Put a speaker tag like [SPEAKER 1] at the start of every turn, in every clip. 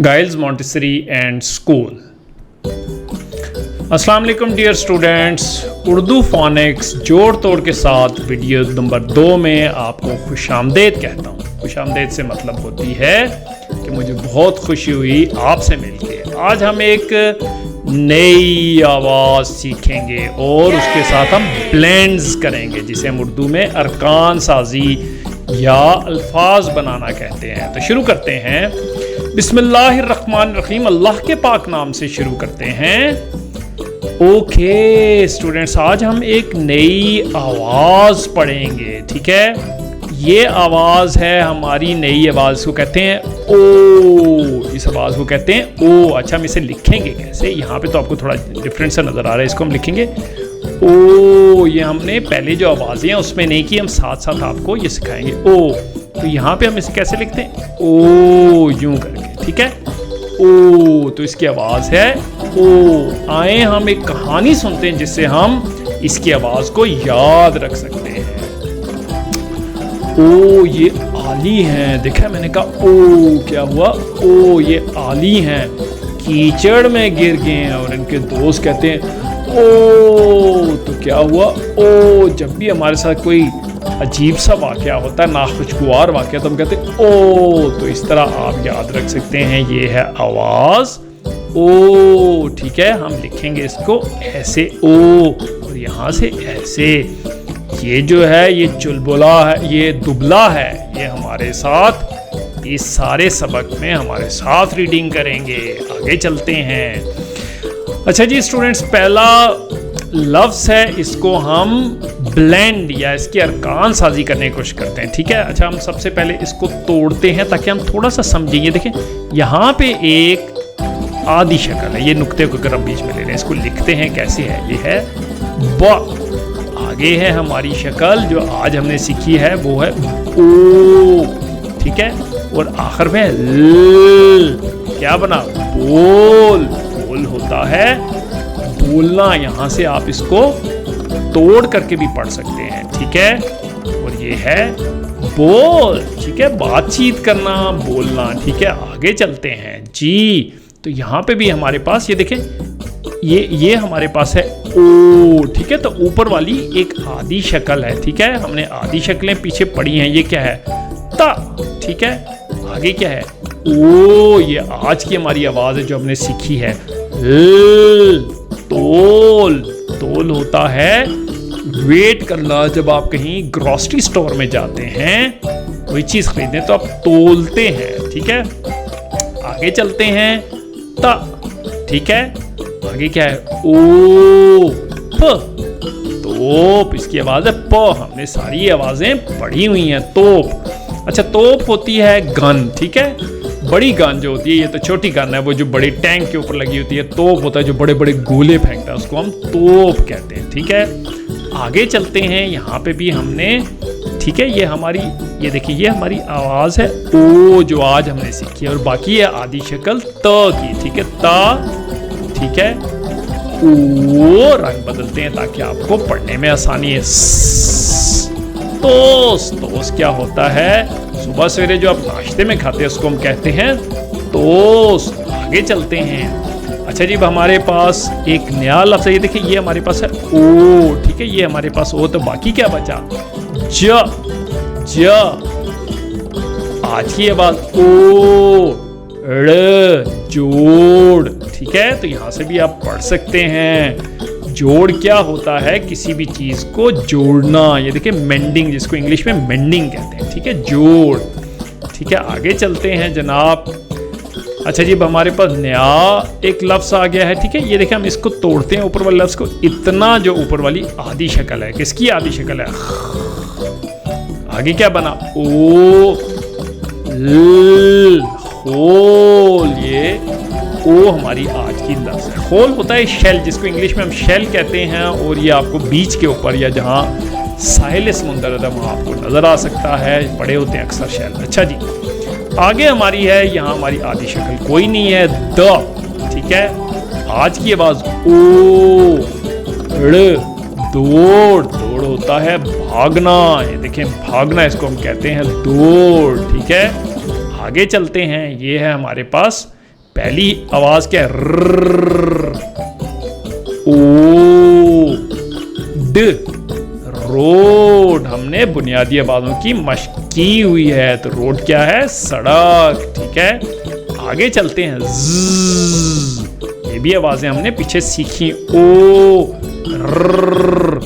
[SPEAKER 1] Giles Montessori and school. अस्सलाम वालेकुम dear students, Urdu phoenix जोड़ तोड़ के साथ वीडियो नंबर 2 में आपको खुशामदीद कहता हूँ। खुशामदीद से मतलब होती है कि मुझे बहुत खुशी हुई आपसे मिलके। आज हम एक नई आवाज़ सीखेंगे और उसके साथ हम ब्लेंड्स करेंगे, जिसे हम उर्दू में अरकान साजी या अल्फाज बनाना कहते हैं। तो शुरू करते हैं। बिस्मिल्लाहिर्रहमानिर्रहीम, अल्लाह के पाक नाम से शुरू करते हैं। ओके स्टूडेंट्स, आज हम एक नई आवाज़ पढ़ेंगे। ठीक है, ये आवाज़ है हमारी नई आवाज़ को कहते हैं ओ। इस आवाज़ को कहते हैं ओ। अच्छा, हम इसे लिखेंगे कैसे? यहाँ पे तो आपको थोड़ा डिफरेंट सा नज़र आ रहा है। इसको हम लिखेंगे ओ। ये हमने पहले जो आवाज़ें हैं उसमें नहीं की, हम साथ साथ आपको ये सिखाएंगे ओ। तो यहाँ पे हम इसे कैसे लिखते हैं? ओ, यूं करके। ठीक है, ओ। तो इसकी आवाज़ है ओ। आए हम एक कहानी सुनते हैं जिससे हम इसकी आवाज़ को याद रख सकते हैं। ओ, ये आली हैं। देखा, मैंने कहा ओ, क्या हुआ? ओ, ये आली हैं, कीचड़ में गिर गए हैं और इनके दोस्त कहते हैं ओ। तो क्या हुआ? ओ, जब भी हमारे साथ कोई अजीब सा वाक़या होता है, नाखुशगवार वाक़या, तो हम कहते हैं ओ। तो इस तरह आप याद रख सकते हैं, ये है आवाज़ ओ। ठीक है, हम लिखेंगे इसको ऐसे ओ और यहाँ से ऐसे। ये जो है ये चुलबुला है, ये दुबला है, ये हमारे साथ इस सारे सबक में हमारे साथ रीडिंग करेंगे। आगे चलते हैं। अच्छा जी स्टूडेंट्स, पहला लफ्ज़ है, इसको हम ब्लेंड या इसकी अरकान साजी करने की कोशिश करते हैं। ठीक है, अच्छा, हम सबसे पहले इसको तोड़ते हैं ताकि हम थोड़ा सा समझेंगे। देखें, यहाँ पे एक आधी शक्ल है, ये नुक्ते को अगर हम बीच में ले लें, इसको लिखते हैं कैसे है? ये है ब। आगे है हमारी शक्ल जो आज हमने सीखी है, वो है ओ। ठीक है, और आखिर में ल। क्या बना? बोल। बोल होता है बोलना। यहाँ से आप इसको तोड़ करके भी पढ़ सकते हैं। ठीक है, और ये है बोल। ठीक है, बातचीत करना, बोलना। ठीक है, आगे चलते हैं जी। तो यहाँ पे भी हमारे पास ये देखें, ये हमारे पास है ओ। ठीक है, तो ऊपर वाली एक आधी शक्ल है। ठीक है, हमने आधी शक्लें पीछे पढ़ी हैं। ये क्या है? ता। ठीक है, आगे क्या है? ओ। ये आज की हमारी आवाज़ है जो हमने सीखी है। ल। तोल। तोल होता है वेट करना। जब आप कहीं ग्रोसरी स्टोर में जाते हैं, कोई चीज़ खरीदने, तो आप तोलते हैं। ठीक है, आगे चलते हैं। ता। ठीक है, आगे क्या है? ओ। प। तोप। इसकी आवाज़ है प। हमने सारी आवाज़ें पढ़ी हुई हैं। तोप। अच्छा, तोप होती है गन। ठीक है, बड़ी गन जो होती है, ये तो छोटी गन है, वो जो बड़े टैंक के ऊपर लगी होती है। तोप होता है जो बड़े बड़े गोले फेंकता है, उसको हम तोप कहते हैं। ठीक है, आगे चलते हैं। यहाँ पे भी हमने, ठीक है, ये हमारी, ये देखिए, ये हमारी आवाज़ है ओ जो आज हमने सीखी है, और बाकी है आधी शक्ल त की। ठीक है, ता। ठीक है, ओ। रंग बदलते हैं ताकि आपको पढ़ने में आसानी है। तोस। तोस क्या होता है? सुबह सवेरे जो आप नाश्ते में खाते हैं उसको हम कहते हैं तोस। आगे चलते हैं। अच्छा जी, हमारे पास एक नया लफ्ज़ है। ये देखिए, ये हमारे पास है ओ। ठीक है, ये हमारे पास ओ। तो बाकी क्या बचा? ज। ज। आज की आवाज़ ओ। ड़। जोड़। ठीक है, तो यहाँ से भी आप पढ़ सकते हैं। जोड़ क्या होता है? किसी भी चीज़ को जोड़ना। ये देखिए, मेंडिंग, जिसको इंग्लिश में मेंडिंग कहते हैं। ठीक है, जोड़। ठीक है, आगे चलते हैं जनाब। अच्छा जी, अब हमारे पास नया एक लफ्ज़ आ गया है। ठीक है, ये देखिए, हम इसको तोड़ते हैं ऊपर वाले लफ्ज़ को। इतना जो ऊपर वाली आधी शक्ल है, किसकी आधी शक्ल है? आगे क्या बना? ओ। ल। खोल। ये ओ हमारी आज की लफ्ज़ है। खोल होता है शेल, जिसको इंग्लिश में हम शेल कहते हैं, और ये आपको बीच के ऊपर या जहाँ साहिल समुंदर है वहाँ आपको नज़र आ सकता है, पड़े होते हैं अक्सर शेल। अच्छा जी, आगे हमारी है, यहाँ हमारी आधी शक्ल कोई नहीं है, द। ठीक है, आज की आवाज़ ओ। ड़। दौड़। दौड़ होता है भागना। ये देखें, भागना, इसको हम कहते हैं दौड़। ठीक है, आगे चलते हैं। ये है हमारे पास पहली आवाज क्या है? र, ओ, ड, रोड। हमने बुनियादी आवाजों की मशक की हुई है। तो रोड क्या है? सड़क। ठीक है, आगे चलते हैं। ज़, ये भी आवाजें हमने पीछे सीखी। ओ, र,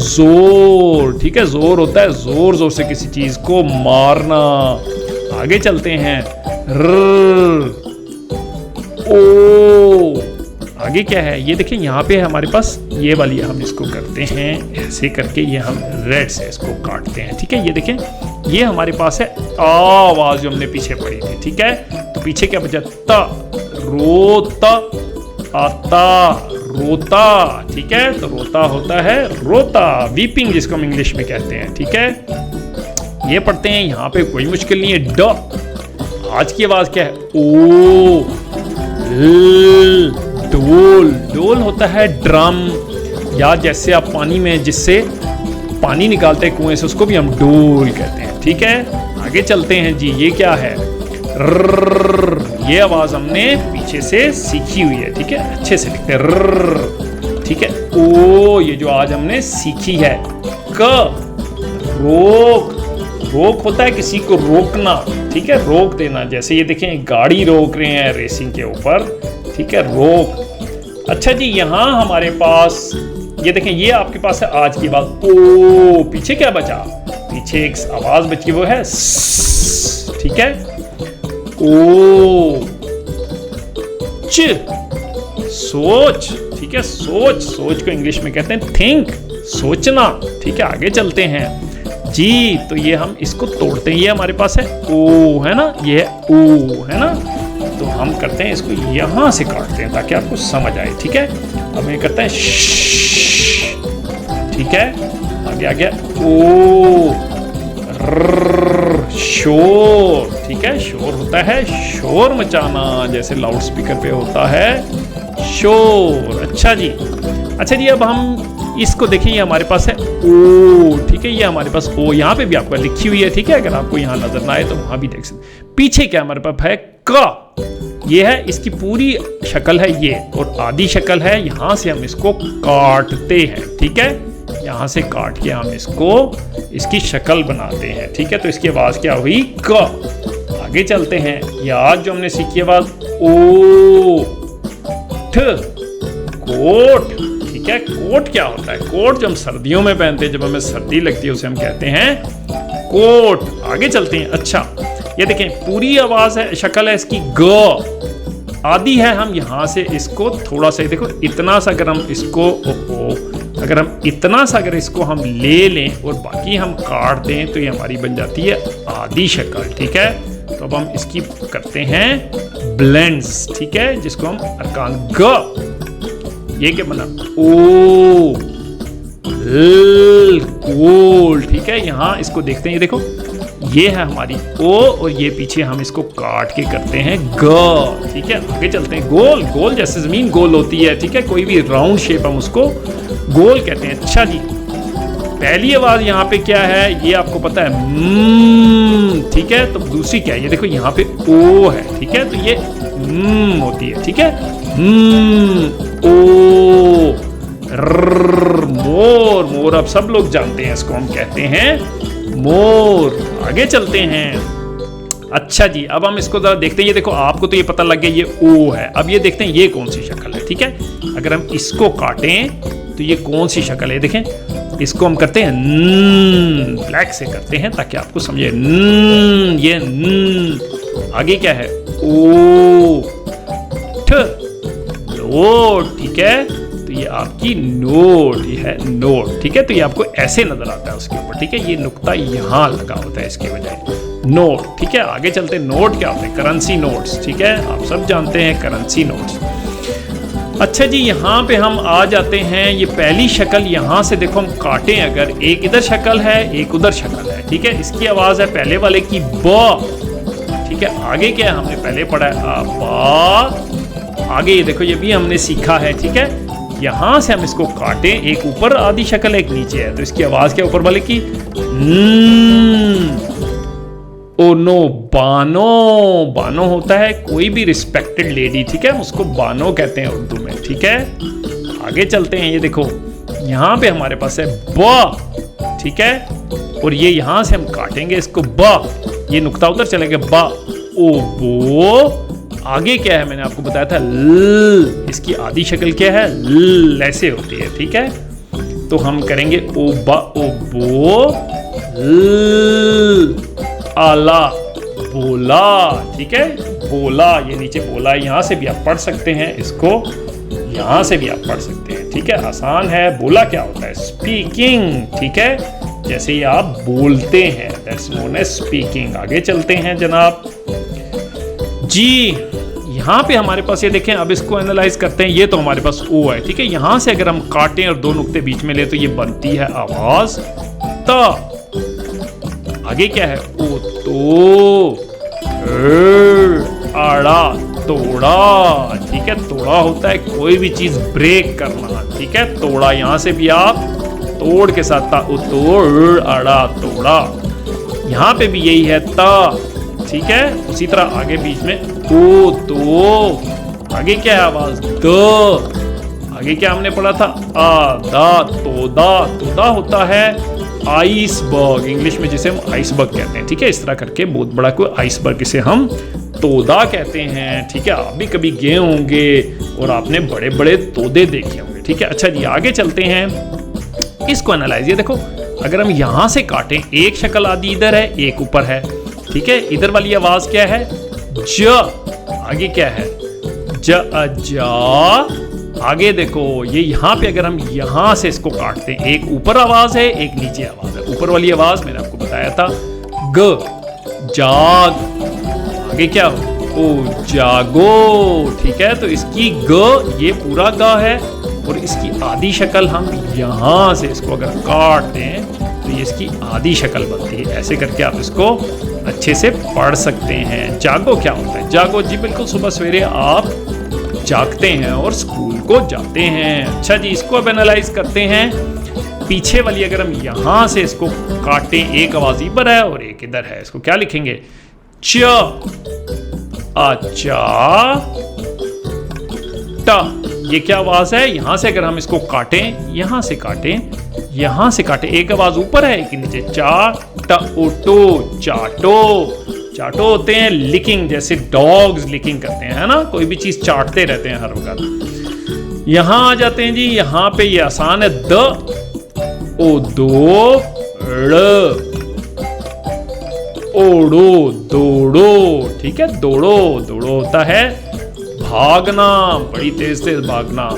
[SPEAKER 1] जोर। ठीक है, जोर होता है जोर जोर से किसी चीज को मारना। आगे चलते हैं। र, ओ, आगे क्या है? ये देखिए यहाँ पे हमारे पास ये वाली, हम इसको करते हैं ऐसे करके, ये हम रेड से इसको काटते हैं। ठीक है, ये देखें, ये हमारे पास है आवाज जो हमने पीछे पढ़ी थी। ठीक है, तो पीछे क्या बचा? ता, रोता, आता, रोता। ठीक है, तो रोता होता है रोता, वीपिंग जिसको हम इंग्लिश में कहते हैं। ठीक है, ये पढ़ते हैं, यहाँ पे कोई मुश्किल नहीं है। ड, आज की आवाज क्या है? ओ, ल, डोल। डोल होता है ड्रम, या जैसे आप पानी में जिससे पानी निकालते हैं कुएं से, उसको भी हम डोल कहते हैं। ठीक है, आगे चलते हैं जी। ये क्या है? र, ये आवाज हमने पीछे से सीखी हुई है। ठीक है, अच्छे से लिखते हैं र। ठीक है, ओ, ये जो आज हमने सीखी है। क, रोक। रोक होता है किसी को रोकना। ठीक है, रोक देना। जैसे ये देखें, गाड़ी रोक रहे हैं रेसिंग के ऊपर। ठीक है, रोक। अच्छा जी, यहाँ हमारे पास ये देखें, ये आपके पास है आज की बात। ओ, पीछे क्या बचा? पीछे एक आवाज बची, वो है स। ठीक है, ओ, च, सोच। ठीक है, सोच। सोच को इंग्लिश में कहते हैं थिंक, सोचना। ठीक है, आगे चलते हैं जी। तो ये हम इसको तोड़ते हैं। ये हमारे पास है ओ, है ना, ये है ओ, है ना। तो हम करते हैं इसको यहां से काटते हैं ताकि आपको समझ आए। ठीक है, अब ये करते हैं श। ठीक है, आगे आ गया ओ, र, शोर। ठीक है, शोर होता है शोर मचाना, जैसे लाउड स्पीकर पे होता है शोर। अच्छा जी, अच्छा जी, अब हम इसको देखिए, ये हमारे पास है ओ। ठीक है, ये हमारे पास ओ, यहाँ पे भी आपको लिखी हुई है। ठीक है, अगर आपको यहाँ नजर ना आए तो वहां भी देख सकते। पीछे क्या हमारे पास है? क। ये है, इसकी पूरी शक्ल है ये, और आधी शक्ल है। यहां से हम इसको काटते हैं। ठीक है, यहां से काट के हम इसको, इसकी शक्ल बनाते हैं। ठीक है, तो इसकी आवाज क्या हुई? क। आगे चलते हैं। ये आज जो हमने सीखी आवाज ओ, ठ, कोट। ठीक है, कोट क्या होता है? कोट जो हम सर्दियों में पहनते हैं, जब हमें सर्दी लगती है, उसे हम कहते हैं कोट। आगे चलते हैं। अच्छा, ये देखें, पूरी आवाज है, शक्ल है इसकी ग। आदि है, हम यहां से इसको थोड़ा सा, देखो इतना सा, अगर हम इसको अगर हम इतना सा अगर इसको हम ले लें और बाकी हम काट दें, तो ये हमारी बन जाती है आदि शक्ल। ठीक है, तो अब हम इसकी करते हैं ब्लेंड्स। ठीक है, जिसको हम अरकान ग। ये क्या बना? ओ, ल, कोल। ठीक है, यहाँ इसको देखते हैं, ये देखो, ये है हमारी ओ, और ये पीछे हम इसको काट के करते हैं ग। ठीक है, आगे चलते हैं। गोल। गोल जैसे जमीन गोल होती है। ठीक है, कोई भी राउंड शेप हम उसको गोल कहते हैं। अच्छा जी, पहली आवाज यहाँ पे क्या है? ये आपको पता है, ठीक है। तो दूसरी क्या है? ये देखो, यहाँ पे ओ है। ठीक है, तो ये होती है। ठीक है, ओ, र, मोर। मोर अब सब लोग जानते हैं, इसको हम कहते हैं मोर। आगे चलते हैं। अच्छा जी, अब हम इसको जरा देखते हैं। ये देखो, आपको तो ये पता लग गया ये ओ है। अब ये देखते हैं ये कौन सी शक्ल है। ठीक है, अगर हम इसको काटें तो ये कौन सी शक्ल है? देखें, इसको हम करते हैं ब्लैक से करते हैं ताकि आपको समझे। ये आगे क्या है? ओ, ठ, नोट। ठीक है, तो ये आपकी नोट, ये है नोट। ठीक है, तो ये आपको ऐसे नजर आता है उसके ऊपर। ठीक है, ये नुक्ता यहाँ लगा होता है इसके बजाय नोट। ठीक है, आगे चलते हैं। नोट क्या होते हैं? Currency notes. ठीक है, आप सब जानते हैं करेंसी नोट्स। अच्छा जी, यहाँ पे हम आ जाते हैं। ये पहली शक्ल यहाँ से देखो, हम काटें अगर, एक इधर शक्ल है एक उधर शक्ल है। ठीक है, इसकी आवाज है पहले वाले की ब। ठीक है, आगे क्या है? हमने पहले पढ़ा है बा। आगे ये देखो, ये भी हमने सीखा है। ठीक है, यहां से हम इसको काटें, एक ऊपर आधी शक्ल एक नीचे है, तो इसकी आवाज क्या ऊपर वाले की? Oh no, Bano. बानो होता है कोई भी रिस्पेक्टेड लेडी, ठीक है, उसको बानो कहते हैं उर्दू में, ठीक है। आगे चलते हैं, ये देखो यहाँ पे हमारे पास है ब, ठीक है, और ये यहाँ से हम काटेंगे इसको ब, ये नुक्ता उधर चलेगा ब, ओ बो। आगे क्या है, मैंने आपको बताया था ल, इसकी आधी शक्ल क्या है, ल ऐसे होती है, ठीक है। तो हम करेंगे ओ बा ओ बो, ल आला, बोला, ठीक है, बोला, ये नीचे बोला, यहाँ से भी आप पढ़ सकते हैं इसको, यहाँ से भी आप पढ़ सकते हैं, ठीक है, आसान है। बोला क्या होता है, स्पीकिंग, ठीक है, जैसे ही आप बोलते हैं, दैट्स नोन एज स्पीकिंग। आगे चलते हैं जनाब जी, यहाँ पे हमारे पास ये देखें, अब इसको एनालाइज करते हैं। ये तो हमारे पास ओ है, ठीक है, यहाँ से अगर हम काटें और दो नुक्ते बीच में ले तो ये बनती है आवाज त। आगे क्या है, ओ तो, आड़ा, तोड़ा, ठीक है, तोड़ा होता है कोई भी चीज ब्रेक करना, ठीक है, तोड़ा, यहाँ से भी आप तोड़ के साथ ता, ओ तोड़, आड़ा, तोड़ा। यहाँ पे भी यही है ता, ठीक है, उसी तरह आगे बीच में ओ तो। आगे क्या है आवाज द। आगे क्या हमने पढ़ा था, आ दा, तोदा। तोदा होता है आइसबर्ग, इंग्लिश में जिसे हम आइसबर्ग कहते हैं, ठीक है, इस तरह करके बहुत बड़ा कोई आइसबर्ग, इसे हम तोदा कहते हैं, ठीक है। आप भी कभी गए होंगे और आपने बड़े बड़े तोदे देखे होंगे, ठीक है। अच्छा जी, आगे चलते हैं, इसको एनालाइज। ये देखो, अगर हम यहाँ से काटें, एक शक्ल आदि इधर है, एक ऊपर है, ठीक है, इधर वाली आवाज क्या है, ज। आगे क्या है, ज, जा। आगे देखो, ये यहाँ पे अगर हम यहाँ से इसको काटते हैं, एक ऊपर आवाज है, एक नीचे आवाज है। ऊपर वाली आवाज मैंने आपको बताया था ग, जाग। आगे क्या हो, ओ जागो, ठीक है, तो इसकी ग, ये पूरा ग है, और इसकी आधी शक्ल हम यहाँ से इसको अगर काट दें तो ये इसकी आधी शक्ल बनती है। ऐसे करके आप इसको अच्छे से पढ़ सकते हैं। जागो क्या होता है, जागो जी, बिल्कुल सुबह सवेरे आप जागते हैं और स्कूल को जाते हैं। अच्छा जी, इसको अब एनालाइज करते हैं। पीछे वाली अगर हम यहाँ से इसको काटें, एक आवाज इधर है और एक इधर है, इसको क्या लिखेंगे, च, अच्छा, ट। ये क्या आवाज है, यहाँ से अगर हम इसको काटें, यहाँ से काटें, यहाँ से काटें, एक आवाज ऊपर है, एक नीचे, चा, ट, ओटो, चाटो। चाटो होते हैं लिकिंग, जैसे डॉग्स लिकिंग करते हैं, है ना, कोई भी चीज चाटते रहते हैं हर वक्त। यहां आ जाते हैं जी, यहां पे ये आसान है, द, ओ दो, ड़, ओड़ो, दौड़ो, ठीक है, दौड़ो। दौड़ो होता है भागना, बड़ी तेज तेज भागना।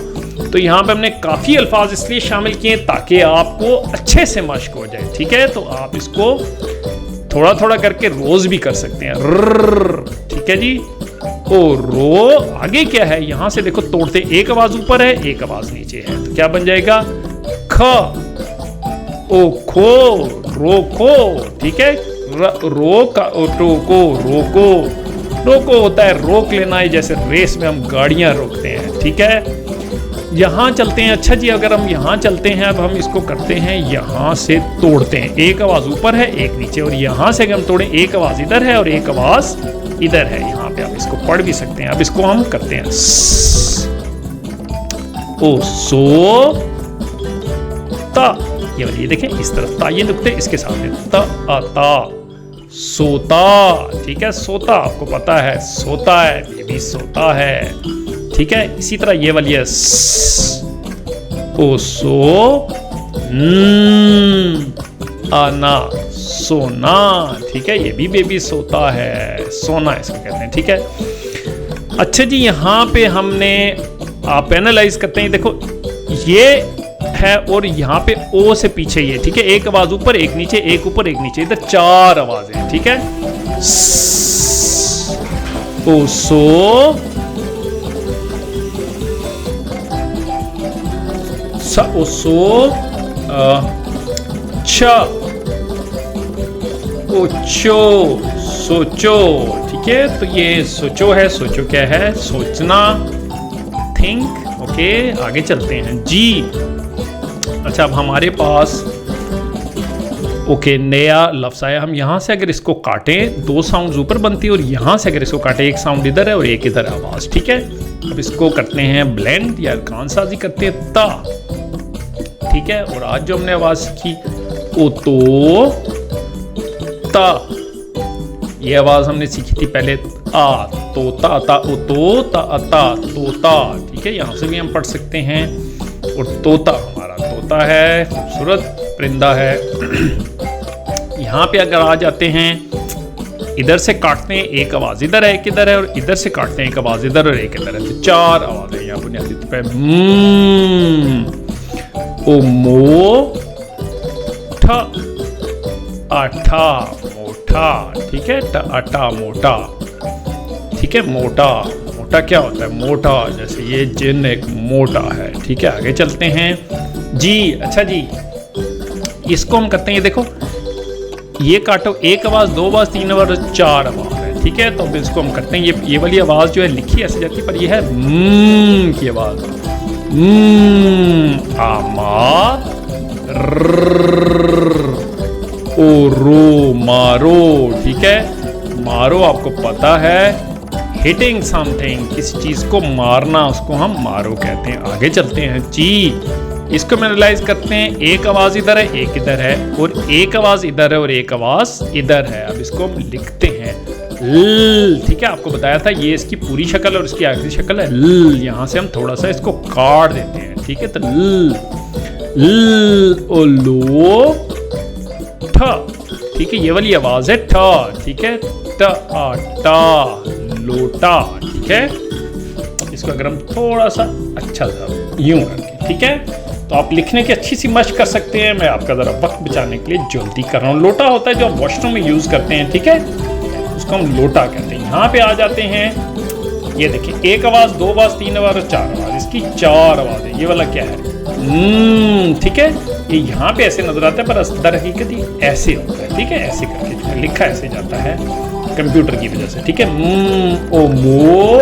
[SPEAKER 1] तो यहाँ पे हमने काफी अल्फाज इसलिए शामिल किए ताकि आपको अच्छे से मश्क हो जाए, ठीक है। तो आप इसको थोड़ा थोड़ा करके रोज भी कर सकते हैं, ठीक है जी। ओ रो। आगे क्या है, यहां से देखो तोड़ते, एक आवाज ऊपर है, एक आवाज नीचे है, तो क्या बन जाएगा, ख, ओ खो, रोको, ठीक है, रो का टोको, रोको। रोको होता है रोक लेना है, जैसे रेस में हम गाड़ियां रोकते हैं, ठीक है। यहाँ चलते हैं। अच्छा जी, अगर हम यहाँ चलते हैं, अब हम इसको करते हैं, यहाँ से तोड़ते हैं, एक आवाज ऊपर है, एक नीचे, और यहाँ से अगर हम तोड़ें, एक आवाज इधर है और एक आवाज इधर है। यहाँ पे आप इसको पढ़ भी सकते हैं। अब इसको हम करते हैं, ओ सो, ता। ये वाली, ये देखें, इस तरफ ता, ये नुक्ते इसके साथ है, ता, ता, सोता, ठीक है, सोता आपको पता है, सोता है, बेबी सोता है, ठीक है। इसी तरह ये वाली है, ओ सो, आना, सोना, ठीक है, ये भी बेबी सोता है, सोना इसको कहते हैं, ठीक है। अच्छा जी, यहाँ पे हमने आप एनालाइज करते हैं, देखो ये है और यहाँ पे ओ से पीछे ये, ठीक है, एक आवाज ऊपर, एक नीचे, एक ऊपर, एक नीचे, इधर चार आवाजें, ठीक है। ओ सो, स, ओ सो, छ, ओ चो, सोचो, ठीक है। तो ये सोचो है, सोचो क्या है, सोचना, थिंक, ओके। आगे चलते हैं जी। अच्छा, अब हमारे पास ओके, नया लफ्ज़ आया। हम यहाँ से अगर इसको काटें, 2 साउंड ऊपर बनती है और यहाँ से अगर इसको काटें, एक साउंड इधर है और एक इधर आवाज़, ठीक है। अब इसको करते हैं ब्लेंड या कानसाजी करते हैं, ता, ठीक है। और आज जो हमने आवाज़ सीखी ओ तो ता, ये आवाज़ हमने सीखी थी पहले, आ तोता, ता ओ तो ता ता तोता, ठीक है। यहाँ से भी हम पढ़ सकते हैं। और तोता हमारा तोता है, खूबसूरत परिंदा है। यहाँ पे अगर आ जाते हैं, इधर से काटते हैं, एक आवाज़ इधर है, एक इधर है, और इधर से काटते हैं, एक आवाज़ इधर और एक इधर है, तो 4 आवाज़ें यहाँ बुनियादी तौर पे। ओ मो ठा, आठा मोटा, ठीक है। आटा मोटा, ठीक है। मोटा, मोटा क्या होता है? मोटा, जैसे ये जिन एक मोटा है, ठीक है। आगे चलते हैं जी। अच्छा जी, इसको हम करते हैं, देखो ये काटो, एक आवाज़, 2 आवाज़, 3 आवाज़, 4 आवाज़ है, ठीक है। तो अब इसको हम करते हैं, ये वाली आवाज़ जो है लिखी ऐसे जाती है, पर ये है की आवाज़। आमा ओ रो मारो, ठीक है। मारो आपको पता है, हिटिंग समथिंग, किसी चीज़ को मारना, उसको हम मारो कहते हैं। आगे चलते हैं जी, इसको एनालाइज करते हैं। एक आवाज़ इधर है, एक इधर है, और एक आवाज़ इधर है और एक आवाज़ इधर है। अब इसको हम लिखते हैं ल, ठीक है। आपको बताया था ये इसकी पूरी शक्ल और इसकी आखिरी शक्ल है ल। यहाँ से हम थोड़ा सा इसको काट देते हैं, ठीक है। तो ल ओ लो ठा, ठीक है। ये वाली आवाज़ है ठा, ठीक है। टा लोटा, ठीक है। इसको अगर हम थोड़ा सा अच्छा सा यूं करके, ठीक है, तो आप लिखने की अच्छी सी मशक कर सकते हैं। मैं आपका ज़रा वक्त बचाने के लिए जल्दी कर रहा हूँ। लोटा होता है जो आप वॉशरूम में यूज़ करते हैं, ठीक है, उसको हम लोटा कहते हैं। यहाँ पे आ जाते हैं, ये देखिए, एक आवाज़, 2 आवाज़, 3 आवाज़ और 4 आवाज़, इसकी 4 आवाज़ें। ये वाला क्या है? ठीक है। ये यहाँ पे ऐसे नजर आता है, पर दर हकीकत ही ऐसे होता है, ठीक है। ऐसे करके लिखा ऐसे जाता है कंप्यूटर की वजह से, ठीक है। ओ मो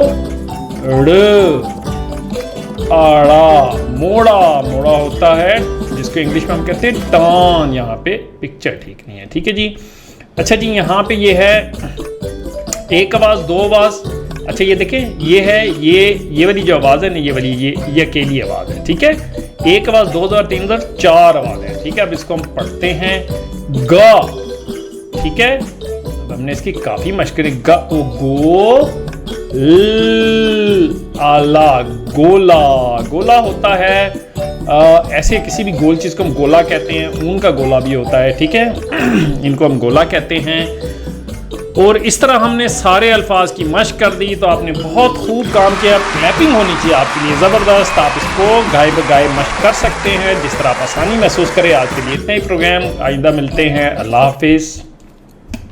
[SPEAKER 1] आड़ा, मोड़ा, मोड़ा होता है जिसको इंग्लिश में हम कहते हैं टान। यहाँ पे पिक्चर ठीक नहीं है, ठीक है जी। अच्छा जी, यहाँ पे ये है एक आवाज़, 2 आवाज़। अच्छा ये देखें, ये है ये वाली जो आवाज़ है ना, ये वाली ये अकेली आवाज़ है, ठीक है। एक आवाज़, 2 आवाज़, 3 आवाज़, 4 आवाज़ें, ठीक है। अब इसको हम पढ़ते हैं गा, ठीक है। अब हमने इसकी काफ़ी मशक करी। गा ओ गो आला, गोला, गोला होता है ऐसे किसी भी गोल चीज़ को हम गोला कहते हैं। ऊन का गोला भी होता है, ठीक है। इनको हम गोला कहते हैं। और इस तरह हमने सारे अल्फाज की मशक कर दी, तो आपने बहुत खूब काम किया। क्लैपिंग होनी चाहिए आपके लिए ज़बरदस्त। आप इसको गाए बगाए मशक कर सकते हैं जिस तरह आप आसानी महसूस करें। आज के लिए इतना ही प्रोग्राम, आइंदा मिलते हैं। अल्लाह हाफिज़।